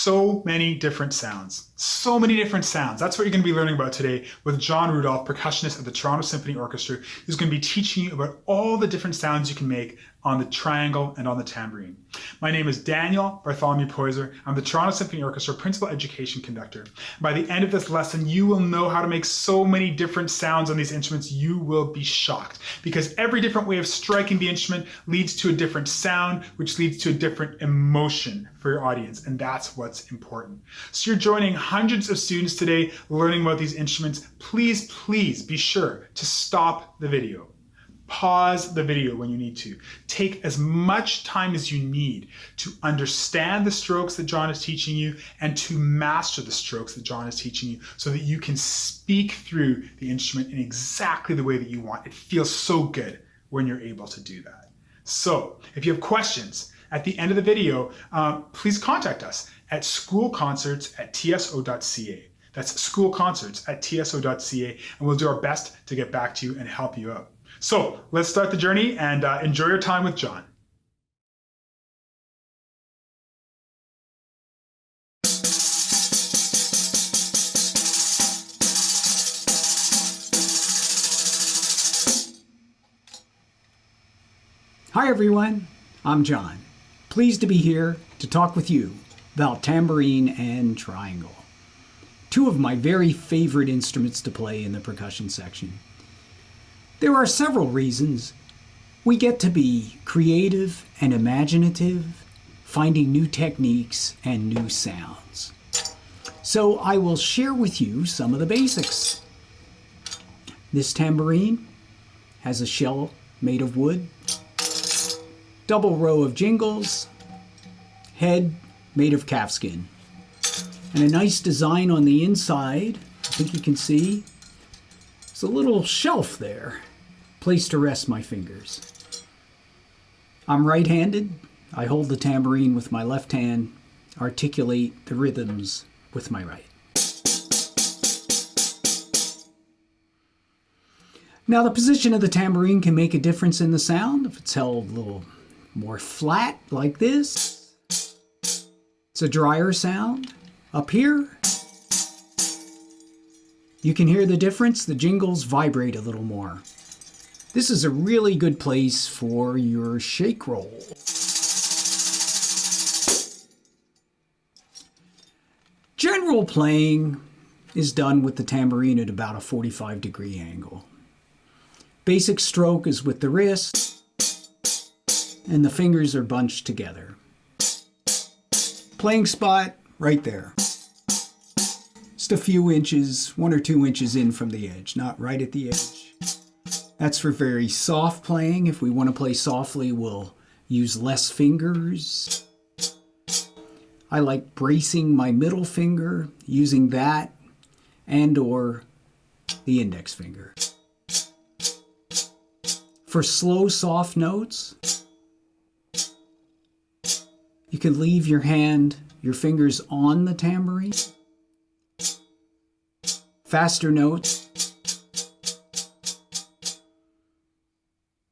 so many different sounds. So many different sounds. That's what you're going to be learning about today with John Rudolph, percussionist at the Toronto Symphony Orchestra, who's going to be teaching you about all the different sounds you can make on the triangle and on the tambourine. My name is Daniel Bartholomew Poyser. I'm the Toronto Symphony Orchestra Principal Education Conductor. By the end of this lesson, you will know how to make so many different sounds on these instruments, you will be shocked. Because every different way of striking the instrument leads to a different sound, which leads to a different emotion for your audience, and that's what's important. So you're joining hundreds of students today learning about these instruments. Please be sure to stop the video. Pause the video when you need to. Take as much time as you need to understand the strokes that John is teaching you and to master the strokes that John is teaching you so that you can speak through the instrument in exactly the way that you want. It feels so good when you're able to do that. So if you have questions at the end of the video, please contact us at schoolconcerts@tso.ca. That's schoolconcerts@tso.ca, and we'll do our best to get back to you and help you out. So let's start the journey and enjoy your time with John. Hi everyone, I'm John. Pleased to be here to talk with you about tambourine and triangle. Two of my very favorite instruments to play in the percussion section. There are several reasons we get to be creative and imaginative, finding new techniques and new sounds. So I will share with you some of the basics. This tambourine has a shell made of wood, double row of jingles, head made of calfskin, and a nice design on the inside. I think you can see there's a little shelf there, place to rest my fingers. I'm right-handed. I hold the tambourine with my left hand, articulate the rhythms with my right. Now the position of the tambourine can make a difference in the sound. If it's held a little more flat like this, it's a drier sound. Up here, you can hear the difference. The jingles vibrate a little more. This is a really good place for your shake roll. General playing is done with the tambourine at about a 45-degree angle. Basic stroke is with the wrist, and the fingers are bunched together. Playing spot right there. Just a few inches, 1 or 2 inches in from the edge, not right at the edge. That's for very soft playing. If we want to play softly, we'll use less fingers. I like bracing my middle finger, using that and or the index finger. For slow, soft notes, you can leave your fingers on the tambourine. Faster notes,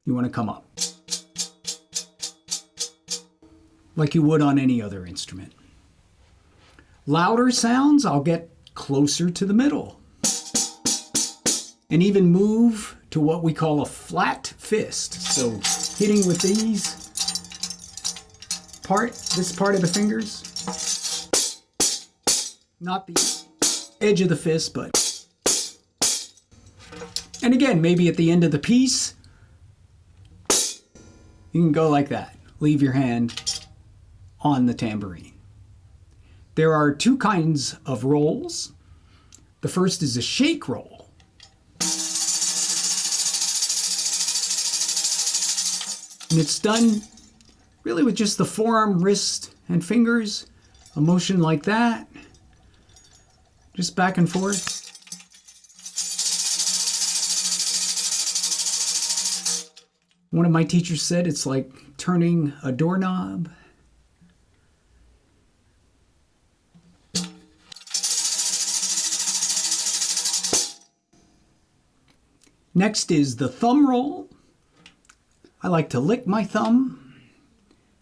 you want to come up, like you would on any other instrument. Louder sounds, I'll get closer to the middle, and even move to what we call a flat fist. So hitting with this part of the fingers, not the edge of the fist, but, and again, maybe at the end of the piece, you can go like that. Leave your hand on the tambourine. There are two kinds of rolls. The first is a shake roll. And it's done really with just the forearm, wrist, and fingers. A motion like that. Just back and forth. One of my teachers said it's like turning a doorknob. Next is the thumb roll. I like to lick my thumb.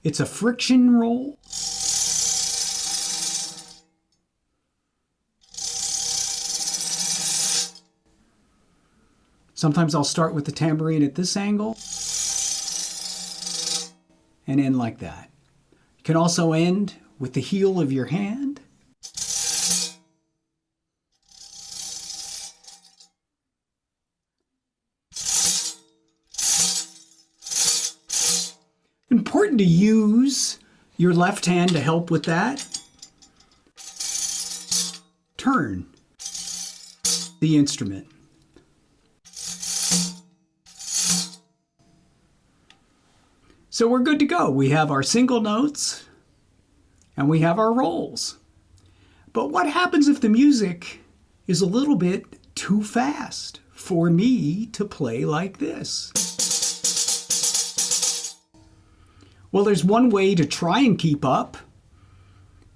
It's a friction roll. Sometimes I'll start with the tambourine at this angle and end like that. You can also end with the heel of your hand. Important to use your left hand to help with that. Turn the instrument. So we're good to go. We have our single notes and we have our rolls. But what happens if the music is a little bit too fast for me to play like this? Well, there's one way to try and keep up.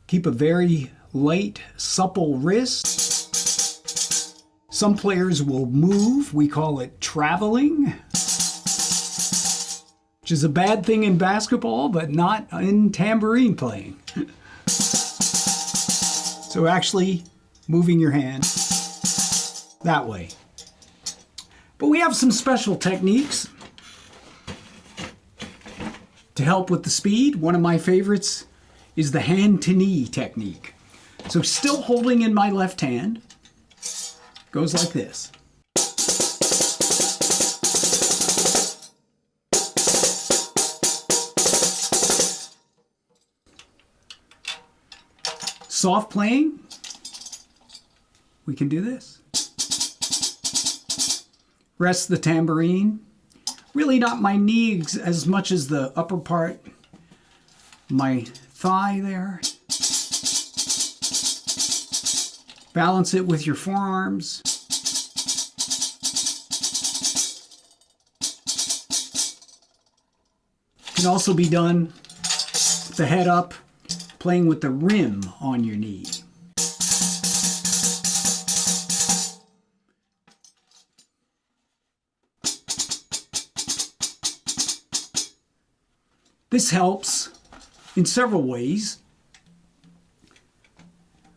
Keep a very light, supple wrist. Some players will move. We call it traveling, which is a bad thing in basketball, but not in tambourine playing. So actually moving your hand that way. But we have some special techniques to help with the speed. One of my favorites is the hand-to-knee technique. So still holding in my left hand, goes like this. Soft playing, we can do this. Rest the tambourine. Really not my knee as much as the upper part, my thigh there. Balance it with your forearms. Can also be done with the head up, playing with the rim on your knee. This helps in several ways,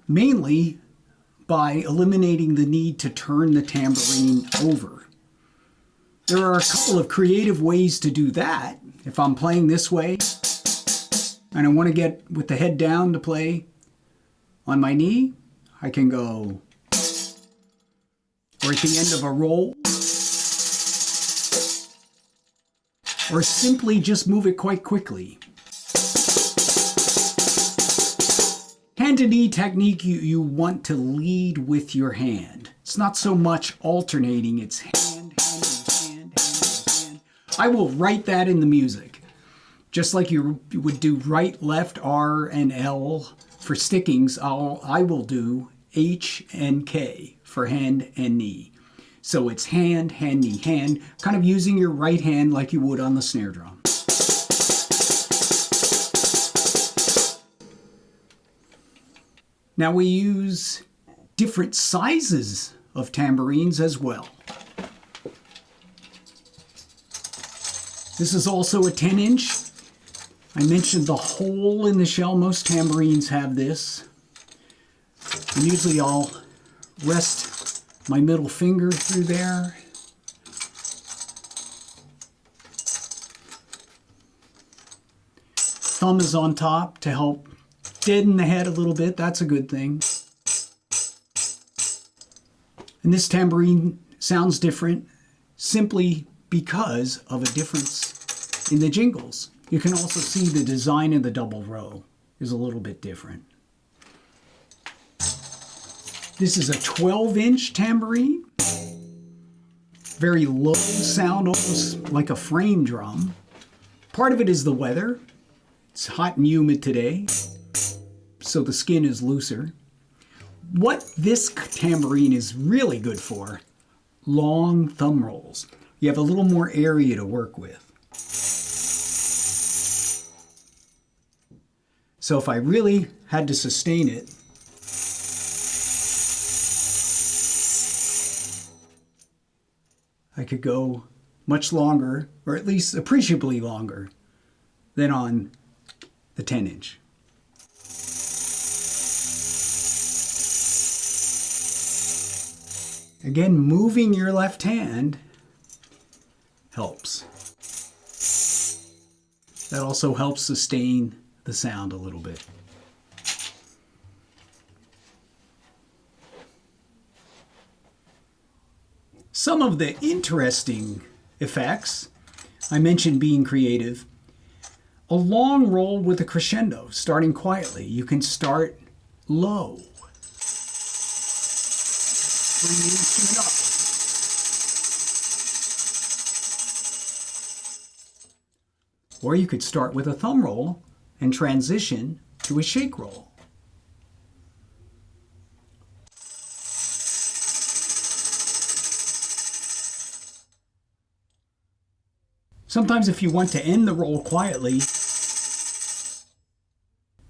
mainly by eliminating the need to turn the tambourine over. There are a couple of creative ways to do that. If I'm playing this way and I want to get with the head down to play on my knee, I can go, or at the end of a roll, or simply just move it quite quickly. Hand-to-knee technique, you want to lead with your hand. It's not so much alternating, it's hand, hand, hand, hand, hand. I will write that in the music. Just like you would do right, left, R, and L for stickings, I will do H and K for hand and knee. So it's hand, hand, knee, hand, kind of using your right hand like you would on the snare drum. Now we use different sizes of tambourines as well. This is also a 10-inch. I mentioned the hole in the shell. Most tambourines have this. And usually I'll rest my middle finger through there. Thumb is on top to help deaden the head a little bit. That's a good thing. And this tambourine sounds different simply because of a difference in the jingles. You can also see the design of the double row is a little bit different. This is a 12-inch tambourine. Very low sound, almost like a frame drum. Part of it is the weather. It's hot and humid today, so the skin is looser. What this tambourine is really good for, long thumb rolls. You have a little more area to work with. So if I really had to sustain it, I could go much longer, or at least appreciably longer, than on the 10-inch. Again, moving your left hand helps. That also helps sustain the sound a little bit. Some of the interesting effects, I mentioned being creative. A long roll with a crescendo, starting quietly. You can start low. Bring the instrument up. Or you could start with a thumb roll and transition to a shake roll. Sometimes if you want to end the roll quietly,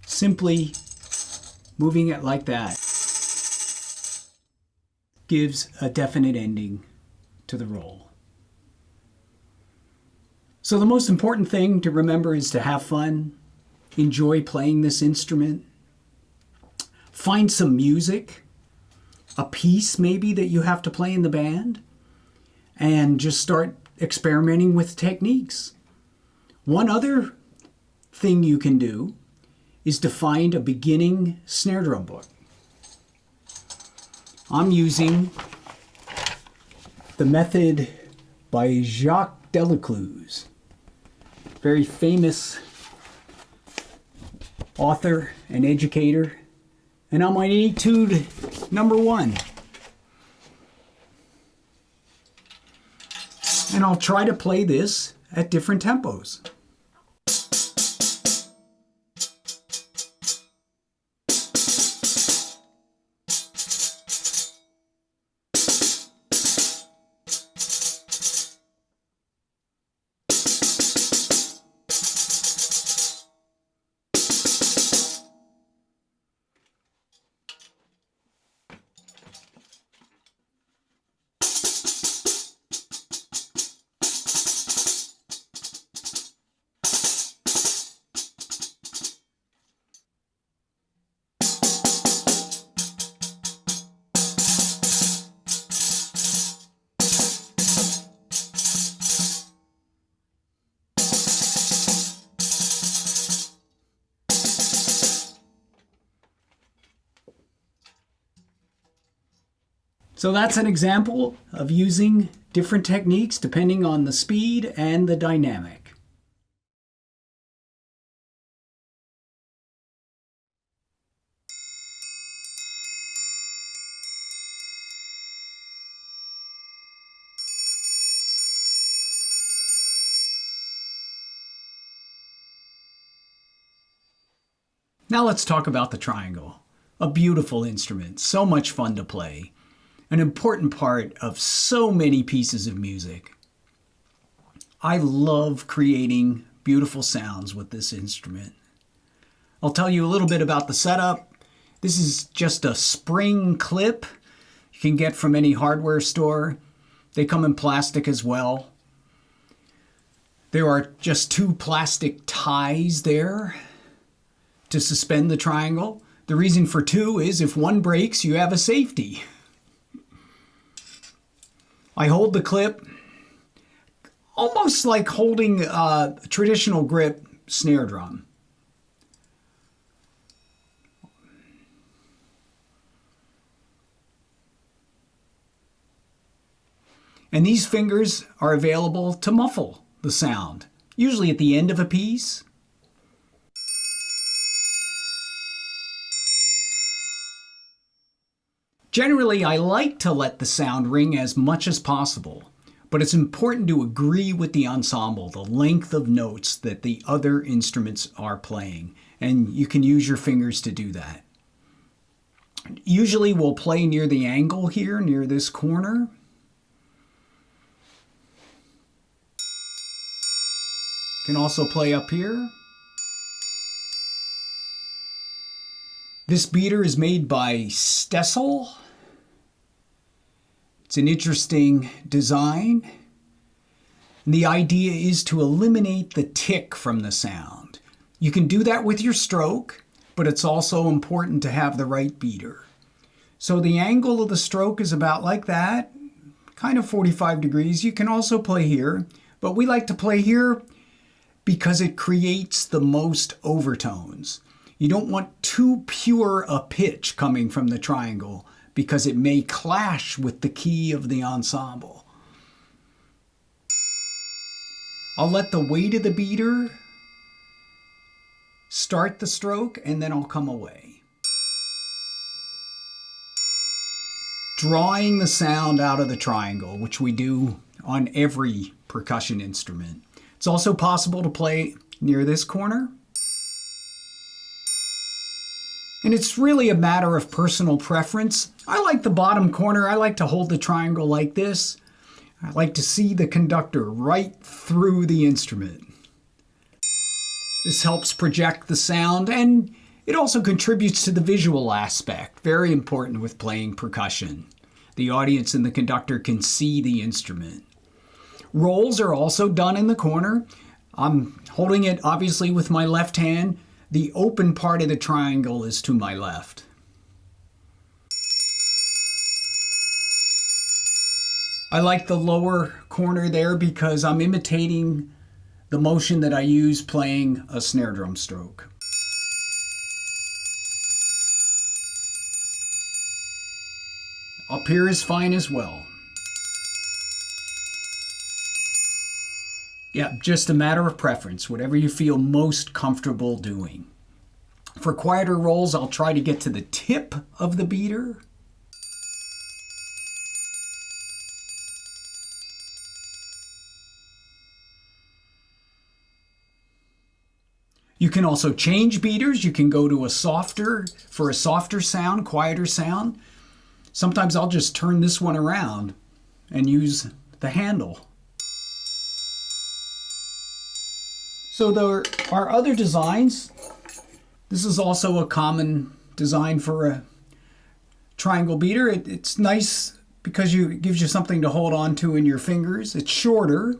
simply moving it like that gives a definite ending to the roll. So the most important thing to remember is to have fun, enjoy playing this instrument, find some music, a piece maybe that you have to play in the band, and just start experimenting with techniques. One other thing you can do is to find a beginning snare drum book. I'm using The Method by Jacques Delacluse, very famous author and educator, and I'm on Etude number 1. And I'll try to play this at different tempos. So that's an example of using different techniques depending on the speed and the dynamic. Now let's talk about the triangle. A beautiful instrument, so much fun to play. An important part of so many pieces of music. I love creating beautiful sounds with this instrument. I'll tell you a little bit about the setup. This is just a spring clip you can get from any hardware store. They come in plastic as well. There are just 2 plastic ties there to suspend the triangle. The reason for 2 is if one breaks, you have a safety. I hold the clip almost like holding a traditional grip snare drum. And these fingers are available to muffle the sound, usually at the end of a piece. Generally, I like to let the sound ring as much as possible, but it's important to agree with the ensemble, the length of notes that the other instruments are playing, and you can use your fingers to do that. Usually we'll play near the angle here, near this corner. Can also play up here. This beater is made by Stessel. It's an interesting design. And the idea is to eliminate the tick from the sound. You can do that with your stroke, but it's also important to have the right beater. So the angle of the stroke is about like that, kind of 45 degrees. You can also play here, But we like to play here because it creates the most overtones. You don't want too pure a pitch coming from the triangle because it may clash with the key of the ensemble. I'll let the weight of the beater start the stroke and then I'll come away. Drawing the sound out of the triangle, which we do on every percussion instrument. It's also possible to play near this corner. And it's really a matter of personal preference. I like the bottom corner. I like to hold the triangle like this. I like to see the conductor right through the instrument. This helps project the sound, and it also contributes to the visual aspect, very important with playing percussion. The audience and the conductor can see the instrument. Rolls are also done in the corner. I'm holding it obviously with my left hand. The open part of the triangle is to my left. I like the lower corner there because I'm imitating the motion that I use playing a snare drum stroke. Up here is fine as well. Yeah, just a matter of preference, whatever you feel most comfortable doing. For quieter rolls, I'll try to get to the tip of the beater. You can also change beaters. You can go to for a softer sound, quieter sound. Sometimes I'll just turn this one around and use the handle. So there are other designs. This is also a common design for a triangle beater. It's nice because it gives you something to hold on to in your fingers. It's shorter.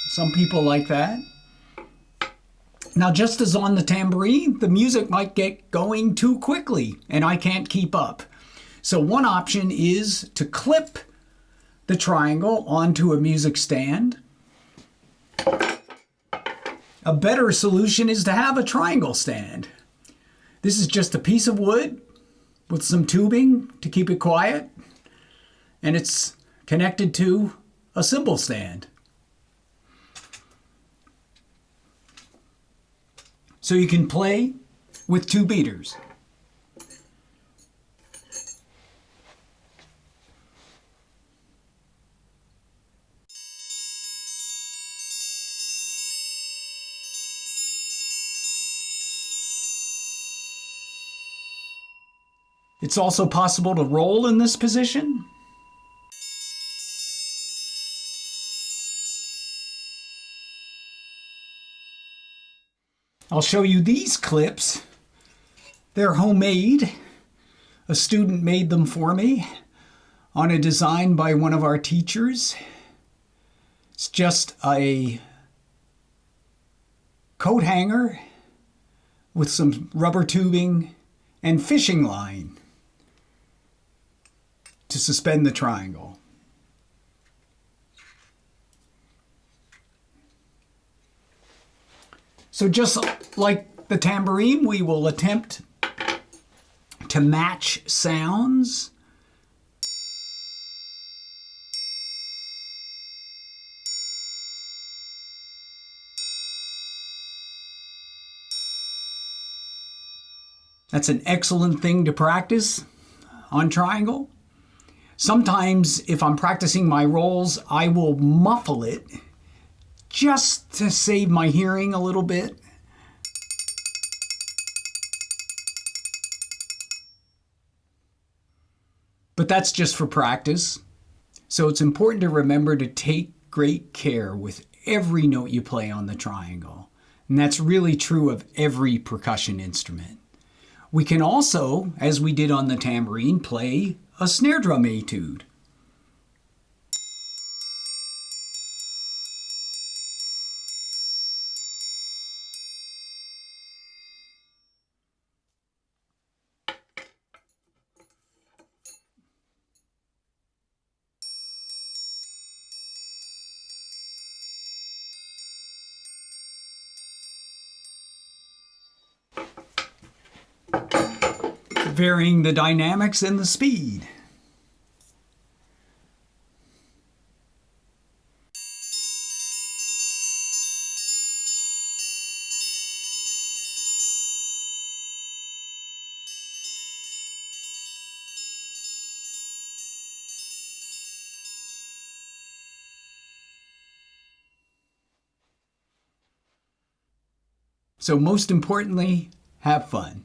Some people like that. Now, just as on the tambourine, the music might get going too quickly and I can't keep up. So one option is to clip the triangle onto a music stand. A better solution is to have a triangle stand. This is just a piece of wood with some tubing to keep it quiet, and it's connected to a cymbal stand. So you can play with two beaters. It's also possible to roll in this position. I'll show you these clips. They're homemade. A student made them for me on a design by one of our teachers. It's just a coat hanger with some rubber tubing and fishing line to suspend the triangle. So just like the tambourine, we will attempt to match sounds. That's an excellent thing to practice on triangle. Sometimes if I'm practicing my rolls, I will muffle it just to save my hearing a little bit. But that's just for practice. So it's important to remember to take great care with every note you play on the triangle. And that's really true of every percussion instrument. We can also, as we did on the tambourine, play a snare drum etude. varying the dynamics and the speed. So most importantly, have fun.